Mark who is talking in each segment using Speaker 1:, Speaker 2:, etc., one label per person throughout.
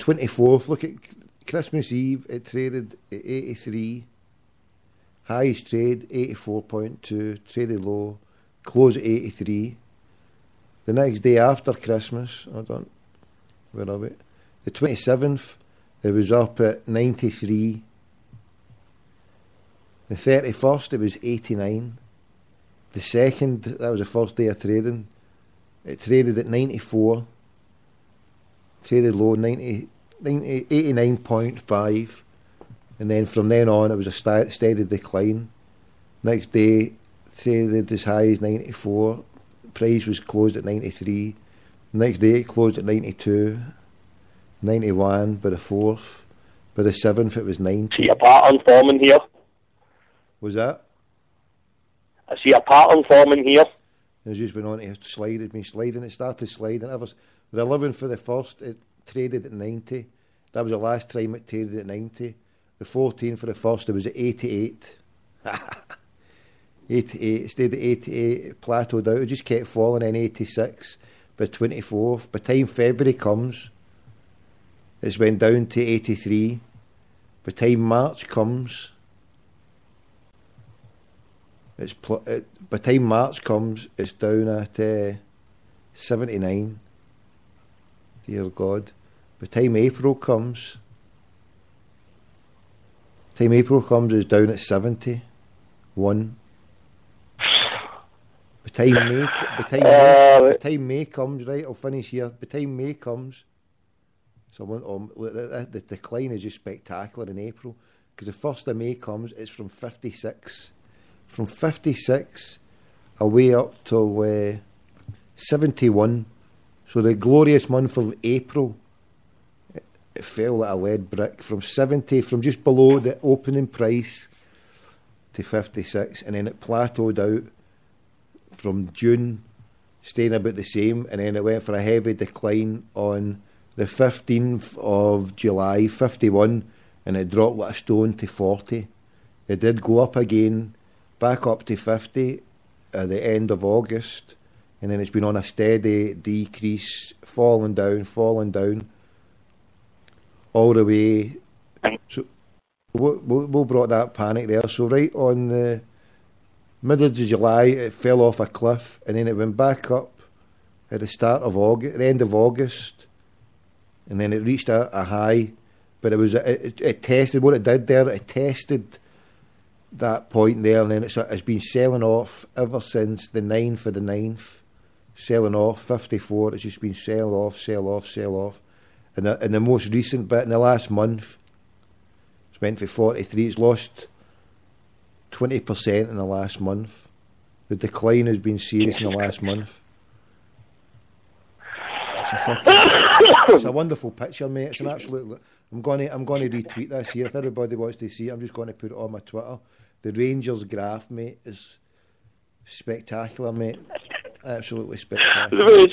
Speaker 1: 24th, look at Christmas Eve, it traded at 83. Highest trade, 84.2. Traded low, close at 83. The next day after Christmas, where are we? The 27th, it was up at 93. The 31st, it was 89. The 2nd, that was the first day of trading, it traded at 94. Traded low, 89.5. And then from then on, it was a steady decline. Next day, traded as high as 94. Price was closed at 93. Next day, it closed at 92. 91 by the 4th. By the 7th, it was 90.
Speaker 2: See a pattern forming here.
Speaker 1: Was that?
Speaker 2: I see a pattern forming here.
Speaker 1: It's just been on to slide. It's been sliding. It started sliding. The 11th for the first, it traded at 90. That was the last time it traded at 90. The 14th for the first, it was at 88. 88. It stayed at 88. It plateaued out. It just kept falling in 86. By 24th, by the time February comes, it's went down to 83. By the time March comes, by the time March comes, it's down at 79. Dear God. By the time April comes, it's down at 71. By the time May comes, right, I'll finish here. By the time May comes, the decline is just spectacular in April, because the 1st of May comes, it's from 56. From 56 away up to 71. So the glorious month of April, it fell like a lead brick from 70, from just below the opening price to 56, and then it plateaued out from June, staying about the same, and then it went for a heavy decline on the 15th of July, 51, and it dropped like a stone to 40. It did go up again, back up to 50 at the end of August, and then it's been on a steady decrease, falling down, all the way. So what brought that panic there? So right on the middle of July, it fell off a cliff, and then it went back up at the start of August, the end of August, and then it reached a high. But it tested what it did there. It tested that point there, and then it's been selling off ever since the 9th of the 9th. Selling off 54. It's just been sell off. And in the most recent bit, in the last month, it's went for 43. It's lost 20% in the last month. The decline has been serious in the last month. It's a wonderful picture, mate. It's an absolute. I'm going to retweet this here. If everybody wants to see it, I'm just going to put it on my Twitter. The Rangers graph, mate, is spectacular, mate. Absolutely spectacular.
Speaker 2: It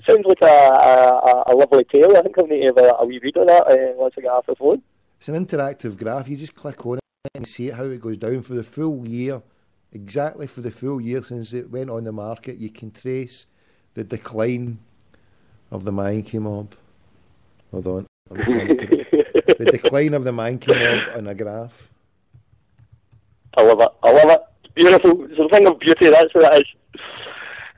Speaker 2: sounds like a lovely tale. I think I'll need to have a wee read of that once I get off the phone.
Speaker 1: It's an interactive graph. You just click on it and see how it goes down for the full year. Exactly for the full year since it went on the market, you can trace the decline of the Monkey Mob. Hold on. The decline of the Monkey Mob on a graph.
Speaker 2: I love it. It's beautiful. It's a thing of beauty, that's what it is.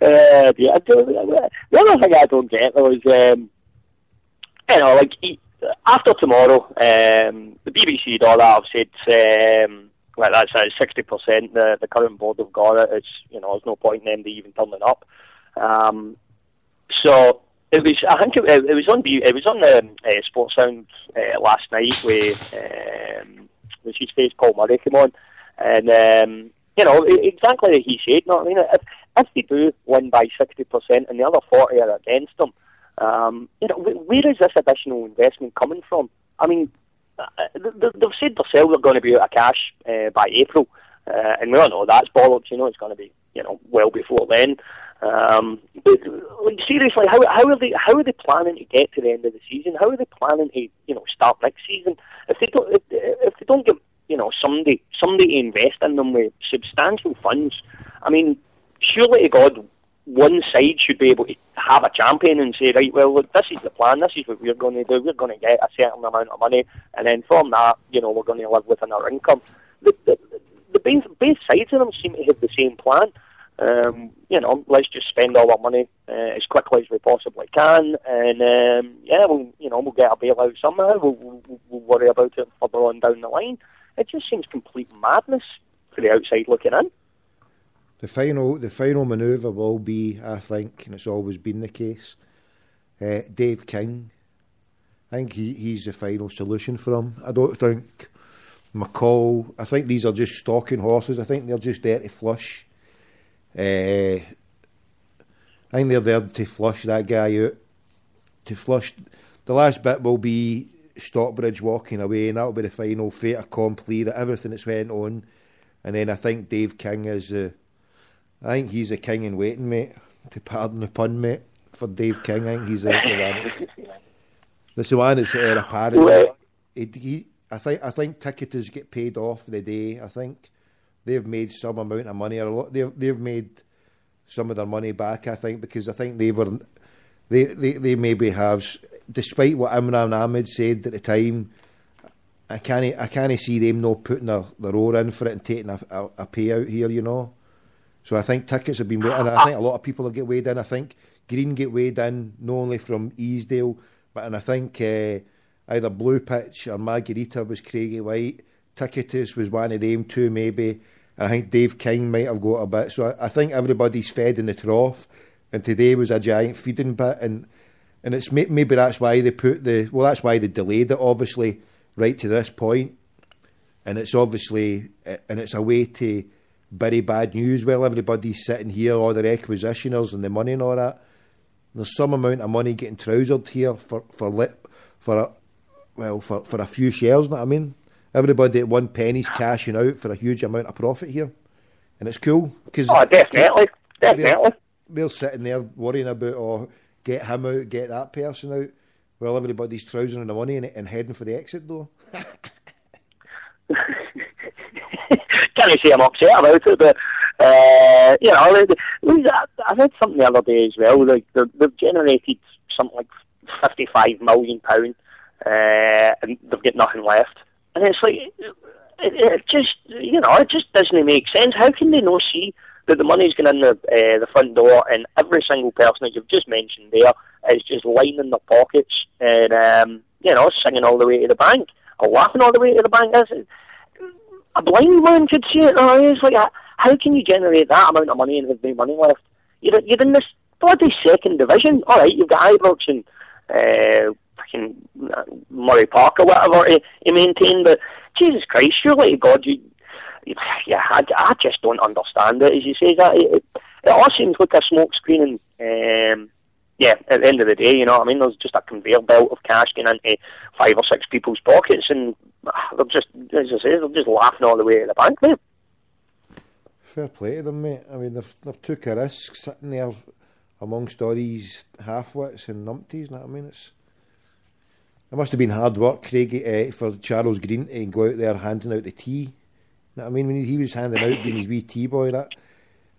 Speaker 2: The other thing I don't get though is, after tomorrow, the BBC and all that have said, that's 60%. The current board have got it. It's there's no point in them even turning up. So it was. I think it was on the Sports Sound last night with his face Paul Murray came on, and exactly as he said. No, I mean, if they do win by 60% and the other 40 are against them, where is this additional investment coming from? I mean, they've said themselves they're going to be out of cash by April, and we all know that's bollocks. It's going to be well before then. But seriously, how are they planning to get to the end of the season? How are they planning to start next season if they don't get somebody to invest in them with substantial funds? I mean, surely to God, one side should be able to have a champion and say, right, well, look, this is the plan, this is what we're going to do, we're going to get a certain amount of money, and then from that, we're going to live within our income. Both sides of them seem to have the same plan. Let's just spend all our money as quickly as we possibly can, and we'll get a bailout somehow. We'll worry about it further on down the line. It just seems complete madness for the outside looking in.
Speaker 1: The final manoeuvre will be, I think, and it's always been the case, Dave King. I think he's the final solution for him. I don't think McCall. I think these are just stalking horses. I think they're just there to flush. I think they're there to flush that guy out. To flush. The last bit will be Stockbridge walking away, and that'll be the final fait accompli that everything that's went on. And then I think Dave King is I think he's a king in waiting, mate. To pardon the pun, mate, for Dave King. I think he's the one. That's the one that's apparent. I think ticketers get paid off the day. I think they've made some amount of money, or a lot. They've made some of their money back. I think because I think they maybe have, despite what Imran Ahmed said at the time. I can't see them not putting their oar in for it and taking a payout here, So I think tickets have been weighed in. I think a lot of people will get weighed in. I think Green get weighed in, not only from Easdale, and I think either Blue Pitch or Margarita was Craigie White. Ticketus was one of them too, maybe. And I think Dave King might have got a bit. So I think everybody's fed in the trough, and today was a giant feeding bit. And it's maybe that's why they that's why they delayed it, obviously, right to this point. And it's obviously, and it's a way to bury bad news while everybody's sitting here, all the requisitioners and the money and all that. There's some amount of money getting trousered here for a few shares, know what I mean? Everybody at 1 penny's cashing out for a huge amount of profit here. And it's cool. Cause
Speaker 2: definitely.
Speaker 1: They're sitting there worrying about, get him out, get that person out. Well, everybody's trousering the money and heading for the exit door.
Speaker 2: Can't say I'm upset about it, but I read something the other day as well. Like they've generated something like £55 million, and they've got nothing left. And it's like it just doesn't make sense. How can they not see that the money's going in the front door, and every single person that you've just mentioned there is just lining their pockets and singing all the way to the bank or laughing all the way to the bank? A blind man could see it. It's like, how can you generate that amount of money and have no money left? You're in this bloody second division. All right, you've got Ibrox and fucking Murray Park or whatever to maintain, but Jesus Christ, surely to God, I just don't understand it. As you say, that it all seems like a smoke screen, and at the end of the day, you know what I mean, there's just a conveyor belt of cash getting into 5 or 6 people's pockets, and they're just, as I say, they're just laughing all the way to the bank, mate.
Speaker 1: Fair play to them, mate. I mean, they've took a risk sitting there amongst all these half-wits and numpties, you know what I mean? It must have been hard work, Craig, for Charles Green to go out there handing out the tea. You know what I mean? When he was handing out, being his wee tea boy,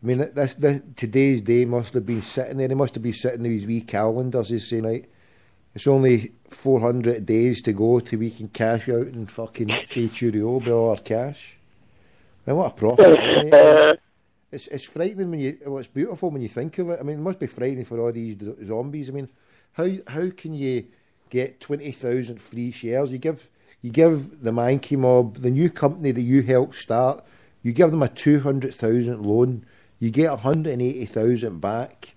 Speaker 1: this today's day must have been sitting there. He must have been sitting there with his wee calendars. He's saying, right, it's only 400 days to go till we can cash out and fucking say cheerio with all our cash. Man, what a profit! It's frightening it's beautiful when you think of it. I mean, it must be frightening for all these zombies. I mean, how can you get 20,000 free shares? You give the Mankey Mob, the new company that you helped start, you give them a 200,000 loan. You get 180,000 back.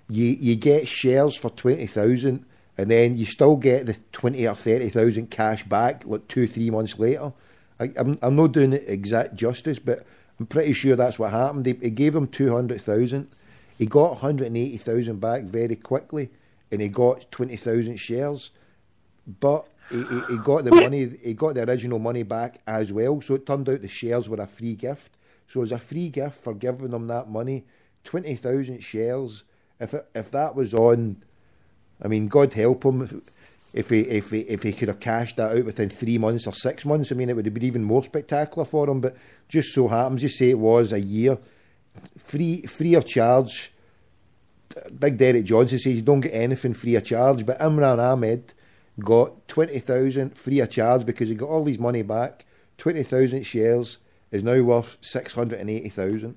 Speaker 1: You get shares for 20,000, and then you still get the 20 or 30,000 cash back like 2-3 months later. I'm not doing it exact justice, but I'm pretty sure that's what happened. He gave him 200,000. He got 180,000 back very quickly, and he got 20,000 shares. But he got the money. He got the original money back as well. So it turned out the shares were a free gift. So it was a free gift for giving them that money, 20,000 shares. If that was on, I mean, God help him if he could have cashed that out within 3 months or 6 months. I mean, it would have been even more spectacular for him. But just so happens, you say it was a year, free of charge. Big Derek Johnson says you don't get anything free of charge, but Imran Ahmed got 20,000 free of charge because he got all his money back. 20,000 shares is now worth 680,000.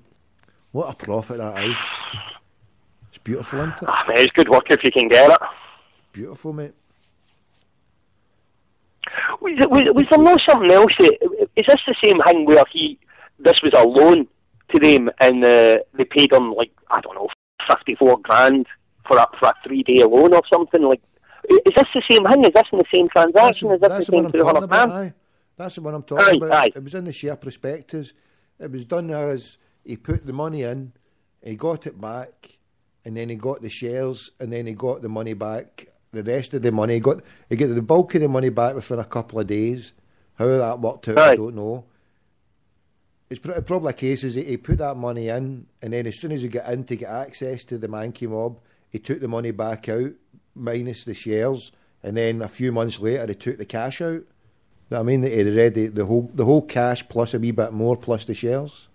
Speaker 1: What a profit that is. It's beautiful, isn't it?
Speaker 2: Mate, it's good work if you can get it.
Speaker 1: Beautiful, mate.
Speaker 2: Was there not something else? Is this the same thing where this was a loan to them and they paid him, like, I don't know, 54 grand for a 3-day loan or something? Like, is this the same thing? Is this in the same transaction? Is this the same £200?
Speaker 1: That's the one I'm talking about.
Speaker 2: Aye.
Speaker 1: It was in the share prospectus. It was done as he put the money in, he got it back, and then he got the shares, and then he got the money back. The rest of the money, he got the bulk of the money back within a couple of days. How that worked out, I don't know. It's probably a case is he put that money in, and then as soon as he got in to get access to the Mankey mob, he took the money back out, minus the shares, and then a few months later he took the cash out. You know what I mean? He already the whole cash plus a wee bit more plus the shares.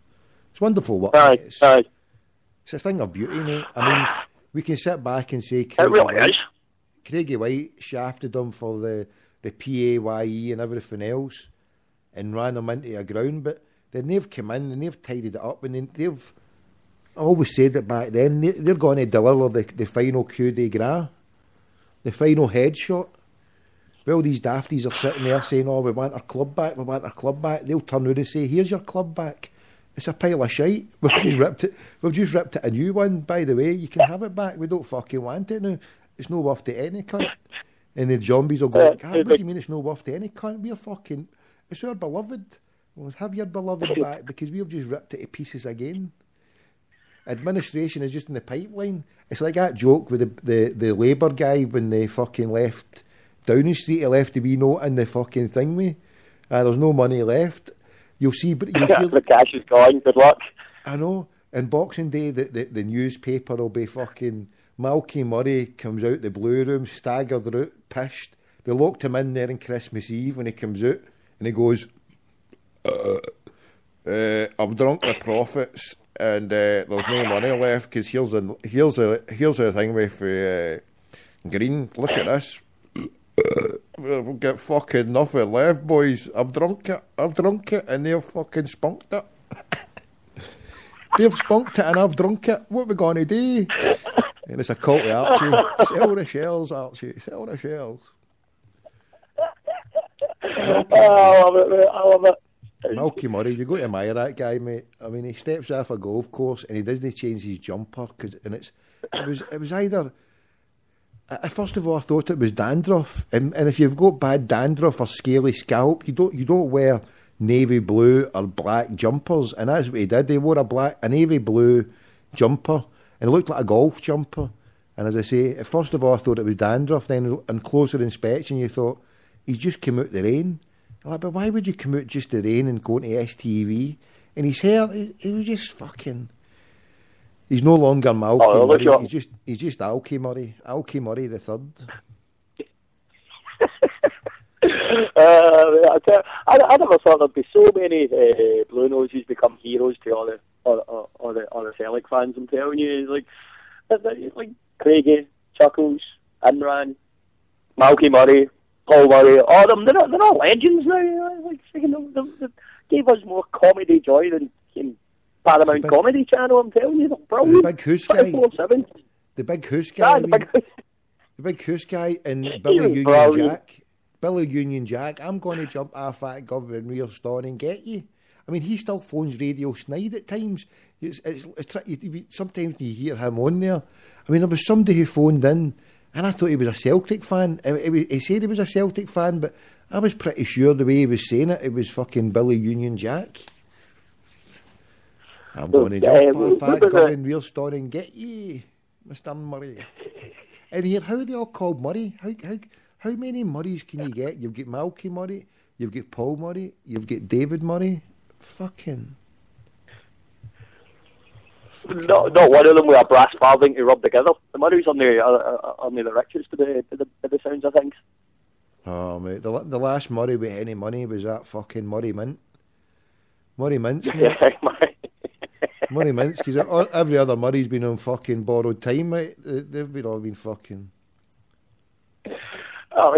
Speaker 1: It's wonderful work. It's a thing of beauty, mate. I mean, we can sit back and say Craigie White shafted them for the PAYE and everything else and ran them into the ground, but then they've come in and they've tidied it up, and then they've, I always said it back then, they're going to deliver the final coup de grace, the final headshot. Well, these dafties are sitting there saying, oh, we want our club back, we want our club back. They'll turn around and say, here's your club back. It's a pile of shite. We've just ripped it a new one. By the way, you can have it back. We don't fucking want it now. It's no worth to any cunt. And the zombies will go like, what do you mean it's no worth to any cunt? We're fucking, it's our beloved. Well, have your beloved back because we've just ripped it to pieces again. Administration is just in the pipeline. It's like that joke with the Labour guy when they fucking left Downing Street. He left the wee note in the fucking thing with. There's no money left. You'll see, but you'll feel
Speaker 2: the cash is gone. Good luck.
Speaker 1: I know. And Boxing Day, the newspaper will be fucking Malky Murray comes out the blue room, staggered out, pissed. They locked him in there on Christmas Eve when he comes out, and he goes, "I've drunk the profits, and there's no money left because here's a thing with Green. Look at this." We'll get fucking nothing left, boys. I've drunk it, and they've fucking spunked it. They've spunked it and I've drunk it. What are we going to do? And it's a call to Archie. Sell the shells, Archie. Sell the shells.
Speaker 2: I love it, mate. I love it.
Speaker 1: Malky Murray, you got to admire that guy, mate. I mean, he steps off a golf course and he doesn't change his jumper it was either. First of all, I thought it was dandruff, and if you've got bad dandruff or scaly scalp, you don't wear navy blue or black jumpers, and that's what he did. He wore a navy blue jumper, and it looked like a golf jumper. And as I say, first of all, I thought it was dandruff. Then, on closer inspection, you thought he's just come out the rain. I'm like, but why would you come out just the rain and go into STV? And his hair, he was just fucking. He's no longer Malky Murray. He's just Alky Murray. Alky Murray the third.
Speaker 2: I never thought there'd be so many Blue Noses become heroes to all the Celtic fans. I'm telling you, like Craigie, Chuckles, Imran, Malky Murray, Paul Murray, all of them. They're all legends now. Like they gave us more comedy joy than. Paramount Comedy Channel, I'm telling you, they're brilliant.
Speaker 1: The Big Hoose guy. The Big Hoose guy. The Big Hoose guy and Billy Union Jack. Billy Union Jack, I'm going to jump off that government rear stone and get you. I mean, he still phones Radio Snide at times. Sometimes you hear him on there. I mean, there was somebody who phoned in, and I thought he was a Celtic fan. He said he was a Celtic fan, but I was pretty sure the way he was saying it was fucking Billy Union Jack. I'm going to jump off that government rear stone and get you, Mr. Murray. And here, how are they all called Murray? How many Murrays can you get? You've got Malky Murray, you've got Paul Murray, you've got David Murray. Fucking.
Speaker 2: Not one of them with a brass farthing to rub together. The Murrays are the richest to the sounds of things.
Speaker 1: Oh, mate, the last Murray with any money was that fucking Murray Mint. Murray Mints, mate. Money mints, because every other Murray's been on fucking borrowed time, mate. They've been all been fucking...
Speaker 2: Oh,